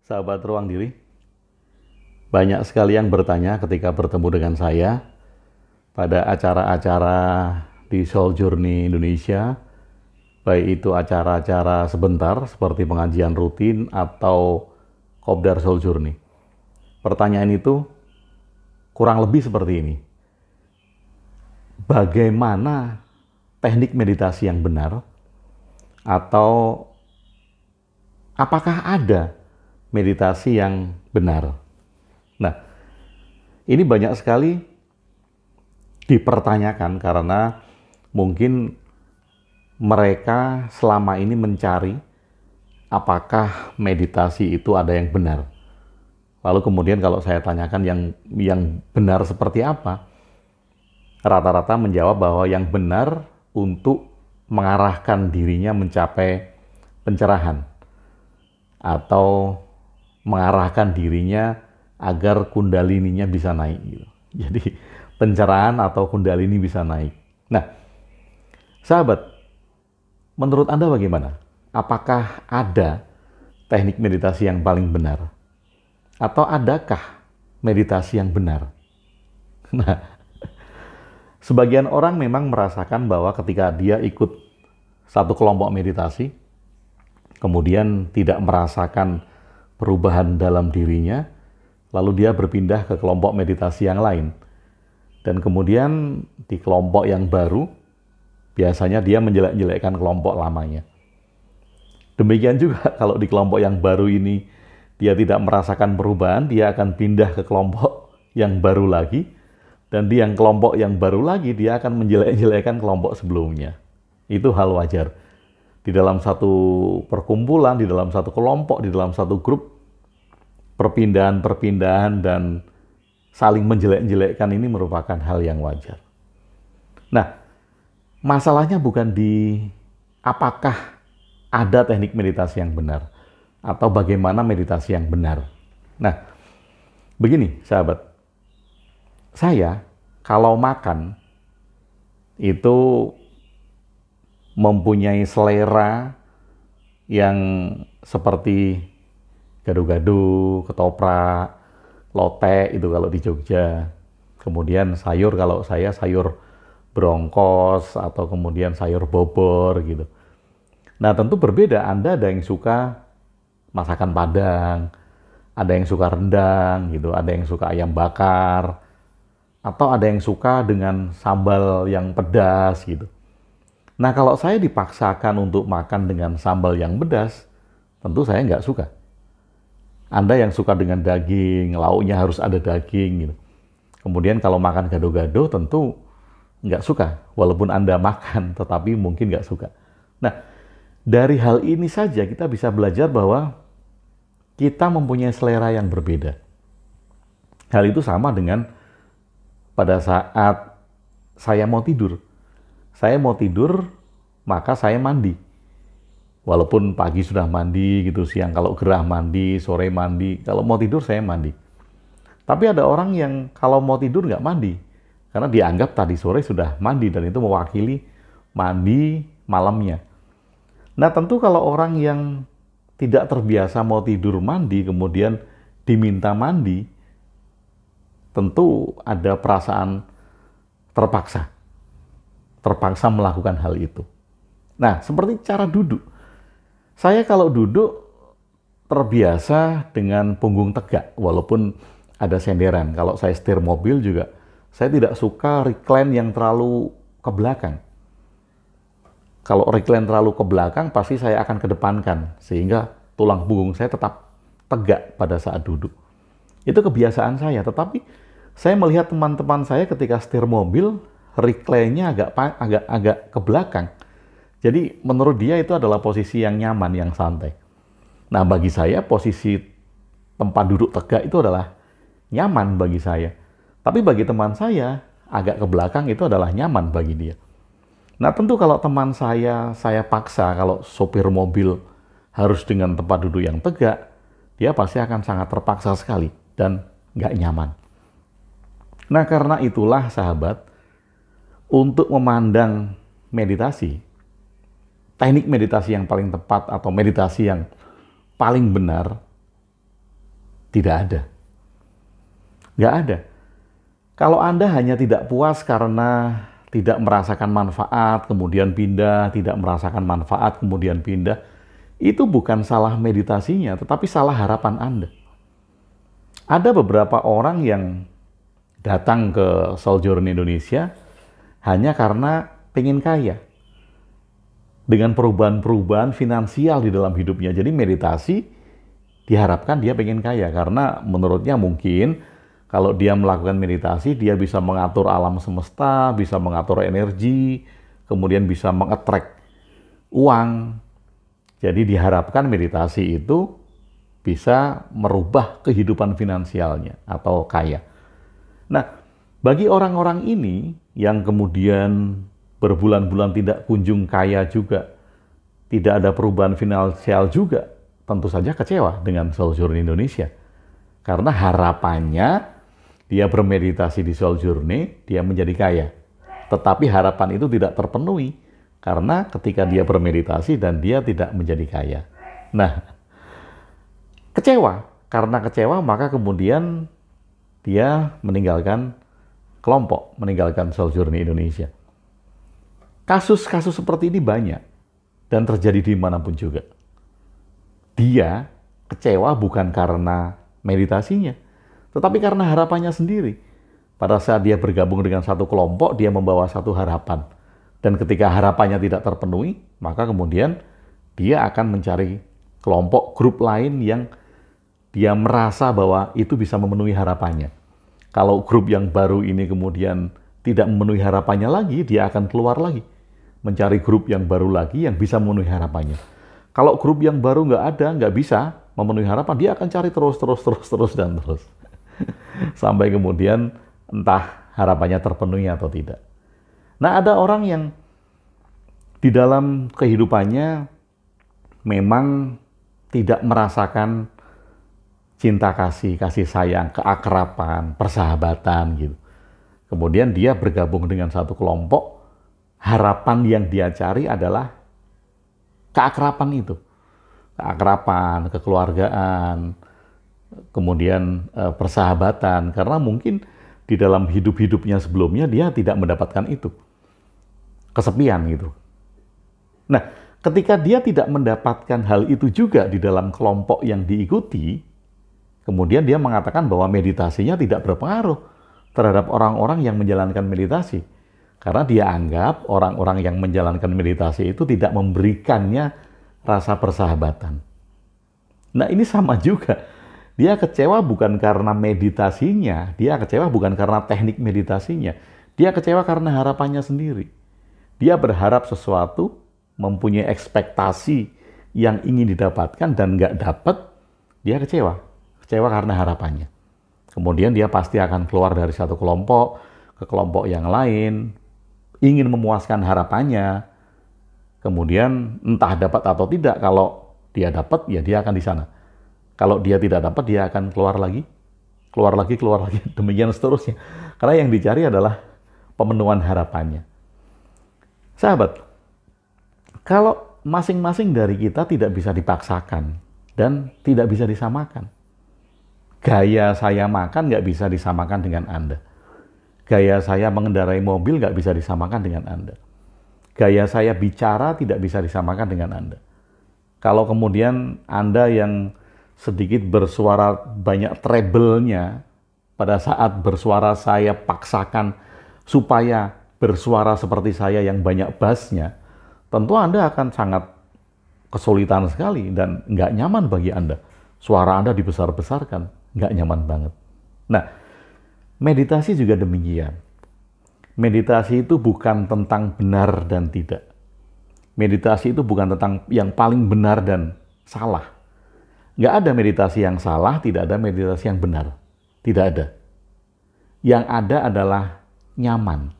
Sahabat Ruang Diri, banyak sekali yang bertanya ketika bertemu dengan saya pada acara-acara di Soul Journey Indonesia, baik itu acara-acara sebentar seperti pengajian rutin atau Kopdar Soul Journey. Pertanyaan itu kurang lebih seperti ini. Bagaimana teknik meditasi yang benar? Atau apakah ada meditasi yang benar? Nah, ini banyak sekali dipertanyakan karena mungkin mereka selama ini mencari apakah meditasi itu ada yang benar. Lalu kemudian kalau saya tanyakan yang benar seperti apa, rata-rata menjawab bahwa yang benar untuk mengarahkan dirinya mencapai pencerahan atau mengarahkan dirinya agar kundalininya bisa naik gitu. Jadi pencerahan atau kundalini bisa naik. Nah, sahabat, menurut Anda bagaimana? Apakah ada teknik meditasi yang paling benar? Atau adakah meditasi yang benar? Nah, sebagian orang memang merasakan bahwa ketika dia ikut satu kelompok meditasi, kemudian tidak merasakan perubahan dalam dirinya, lalu dia berpindah ke kelompok meditasi yang lain. Dan kemudian di kelompok yang baru, biasanya dia menjelek-jelekkan kelompok lamanya. Demikian juga kalau di kelompok yang baru ini, dia tidak merasakan perubahan, dia akan pindah ke kelompok yang baru lagi, dan di yang kelompok yang baru lagi, dia akan menjelek-jelekkan kelompok sebelumnya. Itu hal wajar. Di dalam satu perkumpulan, di dalam satu kelompok, di dalam satu grup, perpindahan-perpindahan dan saling menjelek-jelekkan ini merupakan hal yang wajar. Nah, masalahnya bukan di apakah ada teknik meditasi yang benar atau bagaimana meditasi yang benar. Nah, begini sahabat, saya kalau makan itu mempunyai selera yang seperti gado-gado, ketoprak, lotek itu kalau di Jogja. Kemudian sayur kalau saya sayur brongkos atau kemudian sayur bobor gitu. Nah, tentu berbeda. Anda ada yang suka masakan Padang, ada yang suka rendang gitu, ada yang suka ayam bakar, atau ada yang suka dengan sambal yang pedas gitu. Nah, kalau saya dipaksakan untuk makan dengan sambal yang pedas, tentu saya nggak suka. Anda yang suka dengan daging, lauknya harus ada daging gitu. Kemudian kalau makan gado-gado tentu nggak suka, walaupun Anda makan, tetapi mungkin nggak suka. Nah, dari hal ini saja kita bisa belajar bahwa kita mempunyai selera yang berbeda. Hal itu sama dengan pada saat saya mau tidur. Saya mau tidur, maka saya mandi. Walaupun pagi sudah mandi gitu, siang kalau gerah mandi, sore mandi. Kalau mau tidur saya mandi. Tapi ada orang yang kalau mau tidur nggak mandi. Karena dianggap tadi sore sudah mandi dan itu mewakili mandi malamnya. Nah, tentu kalau orang yang tidak terbiasa mau tidur mandi, kemudian diminta mandi, tentu ada perasaan terpaksa melakukan hal itu. Nah, seperti cara duduk. Saya kalau duduk terbiasa dengan punggung tegak, walaupun ada senderan. Kalau saya setir mobil juga, saya tidak suka recline yang terlalu ke belakang. Kalau recline terlalu ke belakang, pasti saya akan kedepankan, sehingga tulang punggung saya tetap tegak pada saat duduk. Itu kebiasaan saya, tetapi saya melihat teman-teman saya ketika setir mobil, recline-nya agak ke belakang. Jadi menurut dia itu adalah posisi yang nyaman, yang santai. Nah, bagi saya posisi tempat duduk tegak itu adalah nyaman bagi saya. Tapi bagi teman saya, agak ke belakang itu adalah nyaman bagi dia. Nah, tentu kalau teman saya paksa kalau sopir mobil harus dengan tempat duduk yang tegak, dia pasti akan sangat terpaksa sekali dan nggak nyaman. Nah, karena itulah sahabat, untuk memandang meditasi, teknik meditasi yang paling tepat atau meditasi yang paling benar, tidak ada. Nggak ada. Kalau Anda hanya tidak puas karena tidak merasakan manfaat, kemudian pindah, tidak merasakan manfaat, kemudian pindah, itu bukan salah meditasinya, tetapi salah harapan Anda. Ada beberapa orang yang datang ke Soul Journey Indonesia hanya karena pengen kaya. Dengan perubahan-perubahan finansial di dalam hidupnya. Jadi meditasi diharapkan dia pengen kaya. Karena menurutnya mungkin kalau dia melakukan meditasi, dia bisa mengatur alam semesta, bisa mengatur energi, kemudian bisa mengattract uang. Jadi diharapkan meditasi itu bisa merubah kehidupan finansialnya atau kaya. Nah, bagi orang-orang ini yang kemudian berbulan-bulan tidak kunjung kaya juga, tidak ada perubahan finansial juga, tentu saja kecewa dengan Soul Journey Indonesia. Karena harapannya dia bermeditasi di Soul Journey, dia menjadi kaya. Tetapi harapan itu tidak terpenuhi, karena ketika dia bermeditasi dan dia tidak menjadi kaya. Nah, kecewa. Karena kecewa, maka kemudian dia meninggalkan kelompok, meninggalkan Soul Journey Indonesia. Kasus-kasus seperti ini banyak dan terjadi di manapun juga. Dia kecewa bukan karena meditasinya, tetapi karena harapannya sendiri. Pada saat dia bergabung dengan satu kelompok, dia membawa satu harapan. Dan ketika harapannya tidak terpenuhi, maka kemudian dia akan mencari kelompok, grup lain yang dia merasa bahwa itu bisa memenuhi harapannya. Kalau grup yang baru ini kemudian tidak memenuhi harapannya lagi, dia akan keluar lagi. Mencari grup yang baru lagi yang bisa memenuhi harapannya. Kalau grup yang baru nggak ada, nggak bisa memenuhi harapan, dia akan cari terus. Sampai kemudian entah harapannya terpenuhi atau tidak. Nah, ada orang yang di dalam kehidupannya memang tidak merasakan cinta kasih, kasih sayang, keakraban, persahabatan gitu. Kemudian dia bergabung dengan satu kelompok, harapan yang dia cari adalah keakraban itu. Keakraban, kekeluargaan, kemudian persahabatan. Karena mungkin di dalam hidup-hidupnya sebelumnya dia tidak mendapatkan itu. Kesepian gitu. Nah, ketika dia tidak mendapatkan hal itu juga di dalam kelompok yang diikuti, kemudian dia mengatakan bahwa meditasinya tidak berpengaruh terhadap orang-orang yang menjalankan meditasi. Karena dia anggap orang-orang yang menjalankan meditasi itu tidak memberikannya rasa persahabatan. Nah, ini sama juga. Dia kecewa bukan karena meditasinya, dia kecewa bukan karena teknik meditasinya. Dia kecewa karena harapannya sendiri. Dia berharap sesuatu, mempunyai ekspektasi yang ingin didapatkan dan nggak dapat, dia kecewa. Kecewa karena harapannya. Kemudian dia pasti akan keluar dari satu kelompok ke kelompok yang lain, ingin memuaskan harapannya. Kemudian entah dapat atau tidak, kalau dia dapat ya dia akan di sana. Kalau dia tidak dapat dia akan keluar lagi, demikian seterusnya. Karena yang dicari adalah pemenuhan harapannya. Sahabat, kalau masing-masing dari kita tidak bisa dipaksakan dan tidak bisa disamakan. Gaya saya makan nggak bisa disamakan dengan Anda. Gaya saya mengendarai mobil nggak bisa disamakan dengan Anda. Gaya saya bicara tidak bisa disamakan dengan Anda. Kalau kemudian Anda yang sedikit bersuara banyak treble-nya, pada saat bersuara saya paksakan supaya bersuara seperti saya yang banyak bass-nya, tentu Anda akan sangat kesulitan sekali dan nggak nyaman bagi Anda. Suara Anda dibesar-besarkan. Nggak nyaman banget. Nah, meditasi juga demikian. Meditasi itu bukan tentang benar dan tidak. Meditasi itu bukan tentang yang paling benar dan salah. Nggak ada meditasi yang salah, tidak ada meditasi yang benar. Tidak ada. Yang ada adalah nyaman.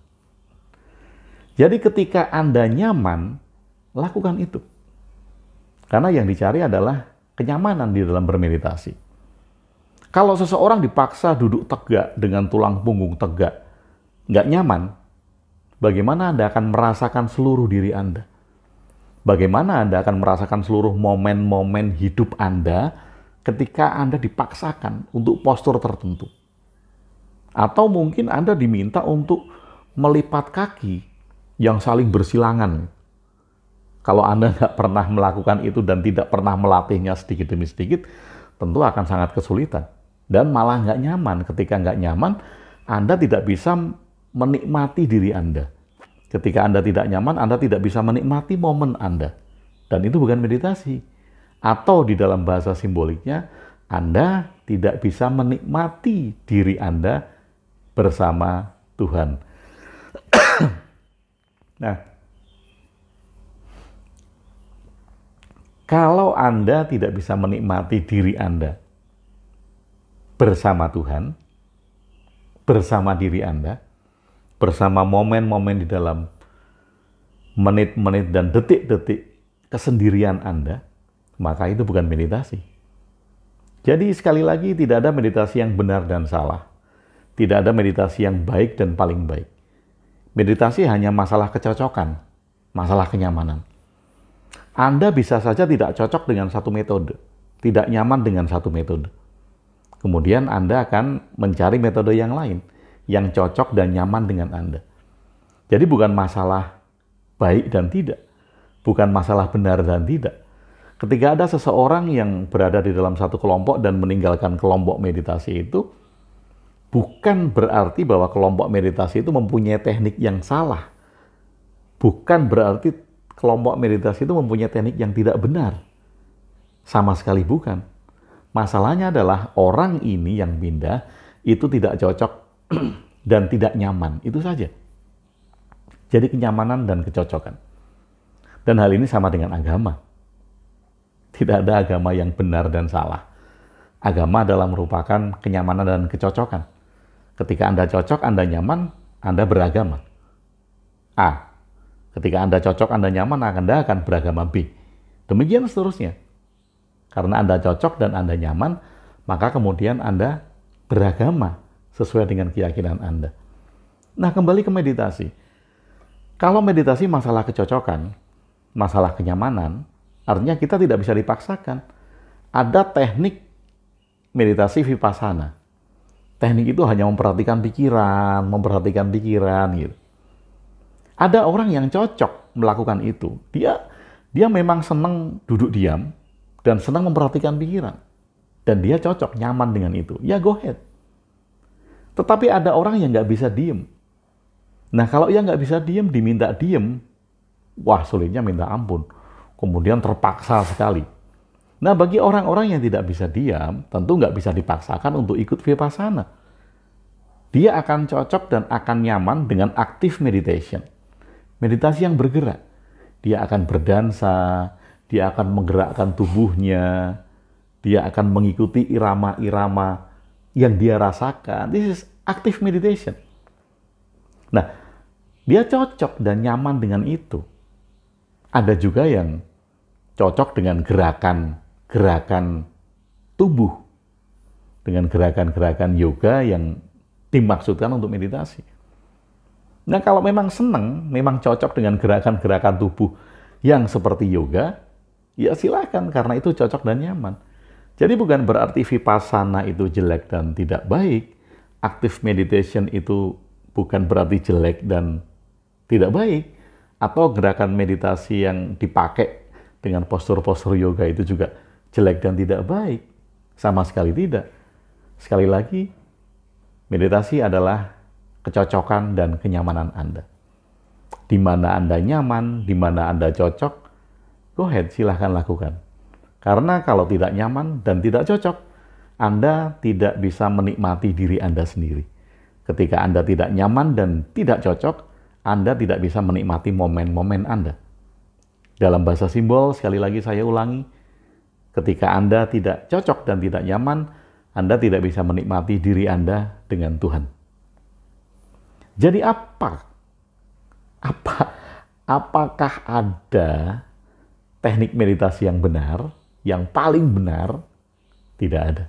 Jadi ketika Anda nyaman, lakukan itu. Karena yang dicari adalah kenyamanan di dalam bermeditasi. Kalau seseorang dipaksa duduk tegak dengan tulang punggung tegak, nggak nyaman, bagaimana Anda akan merasakan seluruh diri Anda? Bagaimana Anda akan merasakan seluruh momen-momen hidup Anda ketika Anda dipaksakan untuk postur tertentu? Atau mungkin Anda diminta untuk melipat kaki yang saling bersilangan. Kalau Anda nggak pernah melakukan itu dan tidak pernah melatihnya sedikit demi sedikit, tentu akan sangat kesulitan. Dan malah nggak nyaman. Ketika nggak nyaman, Anda tidak bisa menikmati diri Anda. Ketika Anda tidak nyaman, Anda tidak bisa menikmati momen Anda. Dan itu bukan meditasi. Atau di dalam bahasa simboliknya, Anda tidak bisa menikmati diri Anda bersama Tuhan. Nah, kalau Anda tidak bisa menikmati diri Anda bersama Tuhan, bersama diri Anda, bersama momen-momen di dalam menit-menit dan detik-detik kesendirian Anda, maka itu bukan meditasi. Jadi sekali lagi, tidak ada meditasi yang benar dan salah. Tidak ada meditasi yang baik dan paling baik. Meditasi hanya masalah kecocokan, masalah kenyamanan. Anda bisa saja tidak cocok dengan satu metode, tidak nyaman dengan satu metode. Kemudian Anda akan mencari metode yang lain, yang cocok dan nyaman dengan Anda. Jadi bukan masalah baik dan tidak, bukan masalah benar dan tidak. Ketika ada seseorang yang berada di dalam satu kelompok dan meninggalkan kelompok meditasi itu, bukan berarti bahwa kelompok meditasi itu mempunyai teknik yang salah. Bukan berarti kelompok meditasi itu mempunyai teknik yang tidak benar. Sama sekali bukan. Masalahnya adalah orang ini yang pindah itu tidak cocok dan tidak nyaman. Itu saja. Jadi kenyamanan dan kecocokan. Dan hal ini sama dengan agama. Tidak ada agama yang benar dan salah. Agama adalah merupakan kenyamanan dan kecocokan. Ketika Anda cocok, Anda nyaman, Anda beragama. A. Ketika Anda cocok, Anda nyaman, Anda akan beragama B. Demikian seterusnya. Karena Anda cocok dan Anda nyaman, maka kemudian Anda beragama sesuai dengan keyakinan Anda. Nah, kembali ke meditasi. Kalau meditasi masalah kecocokan, masalah kenyamanan, artinya kita tidak bisa dipaksakan. Ada teknik meditasi vipassana. Teknik itu hanya memperhatikan pikiran gitu. Ada orang yang cocok melakukan itu. Dia memang senang duduk diam dan senang memperhatikan pikiran. Dan dia cocok, nyaman dengan itu. Ya go ahead. Tetapi ada orang yang nggak bisa diem. Nah kalau ia nggak bisa diem, diminta diem, wah sulitnya minta ampun. Kemudian terpaksa sekali. Nah, bagi orang-orang yang tidak bisa diam, tentu nggak bisa dipaksakan untuk ikut vipassana. Dia akan cocok dan akan nyaman dengan active meditation. Meditasi yang bergerak. Dia akan berdansa, dia akan menggerakkan tubuhnya, dia akan mengikuti irama-irama yang dia rasakan. This is active meditation. Nah, dia cocok dan nyaman dengan itu. Ada juga yang cocok dengan gerakan tubuh, dengan gerakan-gerakan yoga yang dimaksudkan untuk meditasi. Nah, kalau memang senang, memang cocok dengan gerakan-gerakan tubuh yang seperti yoga, ya silakan, karena itu cocok dan nyaman. Jadi bukan berarti vipassana itu jelek dan tidak baik, active meditation itu bukan berarti jelek dan tidak baik, atau gerakan meditasi yang dipakai dengan postur-postur yoga itu juga jelek dan tidak baik. Sama sekali tidak. Sekali lagi, meditasi adalah kecocokan dan kenyamanan Anda. Di mana Anda nyaman, di mana Anda cocok, go ahead, silahkan lakukan. Karena kalau tidak nyaman dan tidak cocok, Anda tidak bisa menikmati diri Anda sendiri. Ketika Anda tidak nyaman dan tidak cocok, Anda tidak bisa menikmati momen-momen Anda. Dalam bahasa simbol, sekali lagi saya ulangi, ketika Anda tidak cocok dan tidak nyaman, Anda tidak bisa menikmati diri Anda dengan Tuhan. Jadi apakah ada teknik meditasi yang benar, yang paling benar? Tidak ada.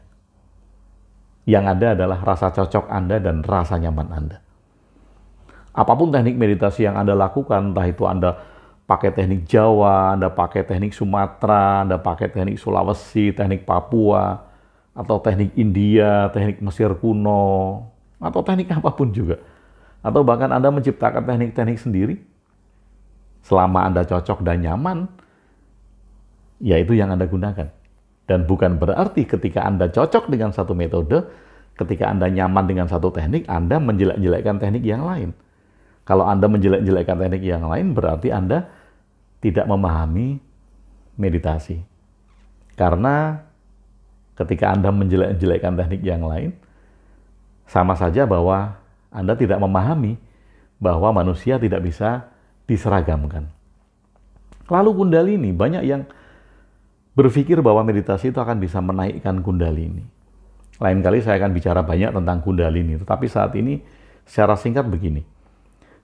Yang ada adalah rasa cocok Anda dan rasa nyaman Anda. Apapun teknik meditasi yang Anda lakukan, entah itu Anda pakai teknik Jawa, Anda pakai teknik Sumatera, Anda pakai teknik Sulawesi, teknik Papua, atau teknik India, teknik Mesir kuno, atau teknik apapun juga. Atau bahkan Anda menciptakan teknik-teknik sendiri, selama Anda cocok dan nyaman, ya itu yang Anda gunakan. Dan bukan berarti ketika Anda cocok dengan satu metode, ketika Anda nyaman dengan satu teknik, Anda menjelek-jelekkan teknik yang lain. Kalau Anda menjelek-jelekkan teknik yang lain, berarti Anda tidak memahami meditasi. Karena ketika Anda menjelek-jelekkan teknik yang lain, sama saja bahwa Anda tidak memahami bahwa manusia tidak bisa diseragamkan. Lalu Kundalini, banyak yang berpikir bahwa meditasi itu akan bisa menaikkan Kundalini. Lain kali saya akan bicara banyak tentang Kundalini, tetapi saat ini secara singkat begini.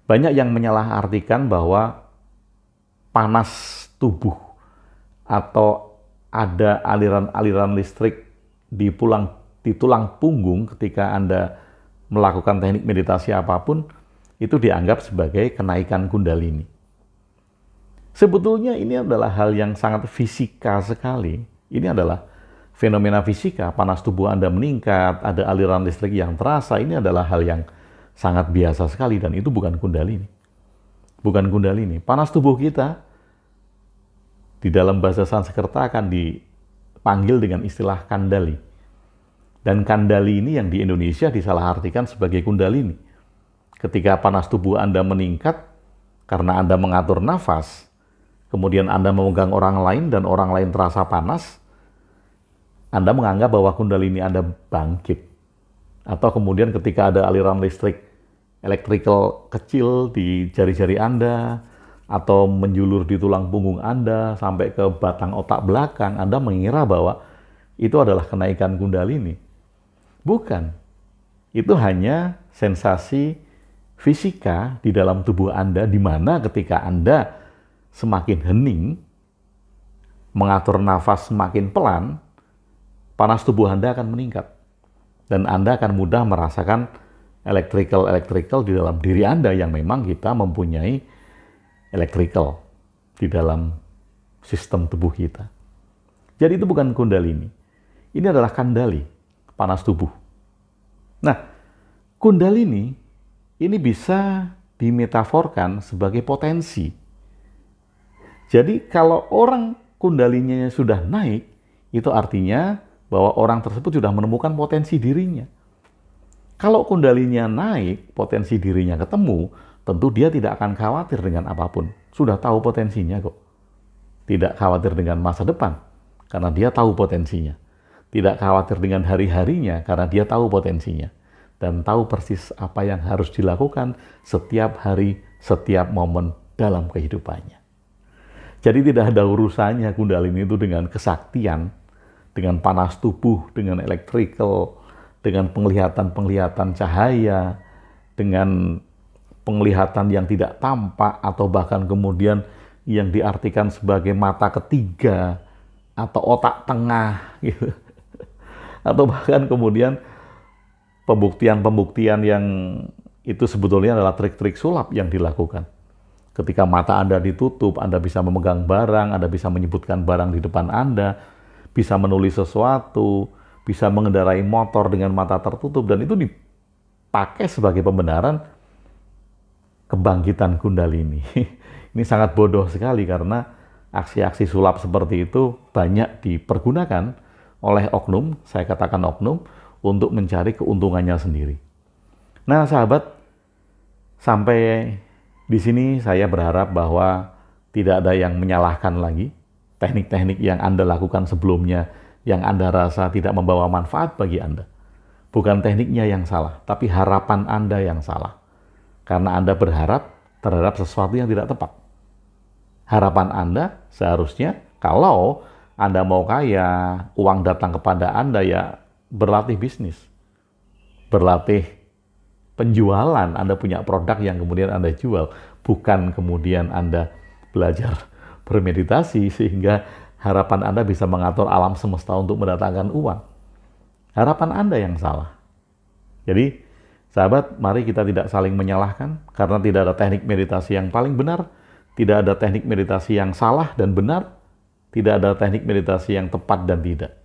Banyak yang menyalahartikan bahwa panas tubuh atau ada aliran-aliran listrik di tulang punggung ketika Anda melakukan teknik meditasi apapun, itu dianggap sebagai kenaikan Kundalini. Sebetulnya ini adalah hal yang sangat fisika sekali. Ini adalah fenomena fisika, panas tubuh Anda meningkat, ada aliran listrik yang terasa, ini adalah hal yang sangat biasa sekali dan itu bukan Kundalini. Bukan Kundalini. Panas tubuh kita di dalam bahasa Sanskerta akan dipanggil dengan istilah Kandali. Dan Kandali ini yang di Indonesia disalahartikan sebagai Kundalini. Ketika panas tubuh Anda meningkat karena Anda mengatur nafas, kemudian Anda memegang orang lain dan orang lain terasa panas, Anda menganggap bahwa Kundalini Anda bangkit. Atau kemudian ketika ada aliran listrik electrical kecil di jari-jari Anda, atau menjulur di tulang punggung Anda sampai ke batang otak belakang, Anda mengira bahwa itu adalah kenaikan Kundalini. Bukan. Itu hanya sensasi fisika di dalam tubuh Anda, di mana ketika Anda semakin hening, mengatur nafas semakin pelan, panas tubuh Anda akan meningkat. Dan Anda akan mudah merasakan electrical di dalam diri Anda yang memang kita mempunyai electrical di dalam sistem tubuh kita. Jadi itu bukan Kundalini. Ini adalah Kandali, panas tubuh. Nah, Kundalini ini bisa dimetaforkan sebagai potensi. Jadi kalau orang Kundalininya sudah naik, itu artinya bahwa orang tersebut sudah menemukan potensi dirinya. Kalau Kundalininya naik, potensi dirinya ketemu, tentu dia tidak akan khawatir dengan apapun. Sudah tahu potensinya kok. Tidak khawatir dengan masa depan, karena dia tahu potensinya. Tidak khawatir dengan hari-harinya, karena dia tahu potensinya. Dan tahu persis apa yang harus dilakukan setiap hari, setiap momen dalam kehidupannya. Jadi tidak ada urusannya Kundalini itu dengan kesaktian, dengan panas tubuh, dengan electrical, dengan penglihatan cahaya, dengan penglihatan yang tidak tampak, atau bahkan kemudian yang diartikan sebagai mata ketiga, atau otak tengah, gitu. Atau bahkan kemudian pembuktian yang itu sebetulnya adalah trik-trik sulap yang dilakukan. Ketika mata Anda ditutup, Anda bisa memegang barang, Anda bisa menyebutkan barang di depan Anda, bisa menulis sesuatu, bisa mengendarai motor dengan mata tertutup, dan itu dipakai sebagai pembenaran kebangkitan Kundalini. Ini sangat bodoh sekali karena aksi-aksi sulap seperti itu banyak dipergunakan oleh oknum, saya katakan oknum, untuk mencari keuntungannya sendiri. Nah, sahabat, sampai di sini saya berharap bahwa tidak ada yang menyalahkan lagi teknik-teknik yang Anda lakukan sebelumnya yang Anda rasa tidak membawa manfaat bagi Anda. Bukan tekniknya yang salah, tapi harapan Anda yang salah. Karena Anda berharap terhadap sesuatu yang tidak tepat. Harapan Anda seharusnya kalau Anda mau kaya, uang datang kepada Anda, ya berlatih bisnis. Berlatih penjualan, Anda punya produk yang kemudian Anda jual, bukan kemudian Anda belajar bermeditasi sehingga harapan Anda bisa mengatur alam semesta untuk mendatangkan uang. Harapan Anda yang salah. Jadi, sahabat, mari kita tidak saling menyalahkan karena tidak ada teknik meditasi yang paling benar, tidak ada teknik meditasi yang salah dan benar, tidak ada teknik meditasi yang tepat dan tidak.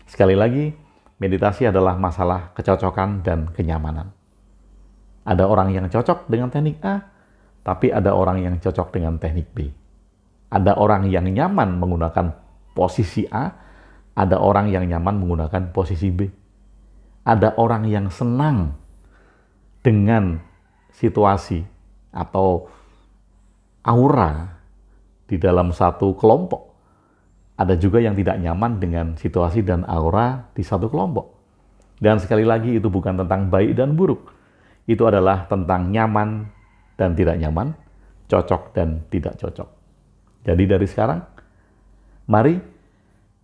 Sekali lagi, meditasi adalah masalah kecocokan dan kenyamanan. Ada orang yang cocok dengan teknik A, tapi ada orang yang cocok dengan teknik B. Ada orang yang nyaman menggunakan posisi A, ada orang yang nyaman menggunakan posisi B. Ada orang yang senang dengan situasi atau aura di dalam satu kelompok. Ada juga yang tidak nyaman dengan situasi dan aura di satu kelompok. Dan sekali lagi itu bukan tentang baik dan buruk. Itu adalah tentang nyaman dan tidak nyaman, cocok dan tidak cocok. Jadi dari sekarang, mari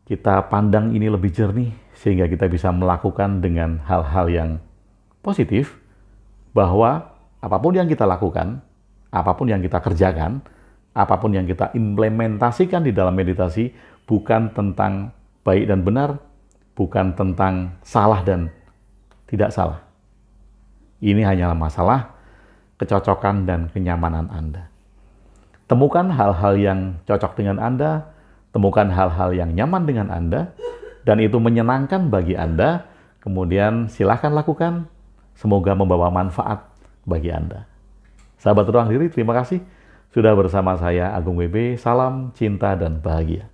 kita pandang ini lebih jernih sehingga kita bisa melakukan dengan hal-hal yang positif, bahwa apapun yang kita lakukan, apapun yang kita kerjakan, apapun yang kita implementasikan di dalam meditasi bukan tentang baik dan benar, bukan tentang salah dan tidak salah. Ini hanyalah masalah kecocokan dan kenyamanan Anda. Temukan hal-hal yang cocok dengan Anda, temukan hal-hal yang nyaman dengan Anda, dan itu menyenangkan bagi Anda, kemudian silahkan lakukan, semoga membawa manfaat bagi Anda. Sahabat ruang diri, terima kasih sudah bersama saya Agung WB, salam cinta dan bahagia.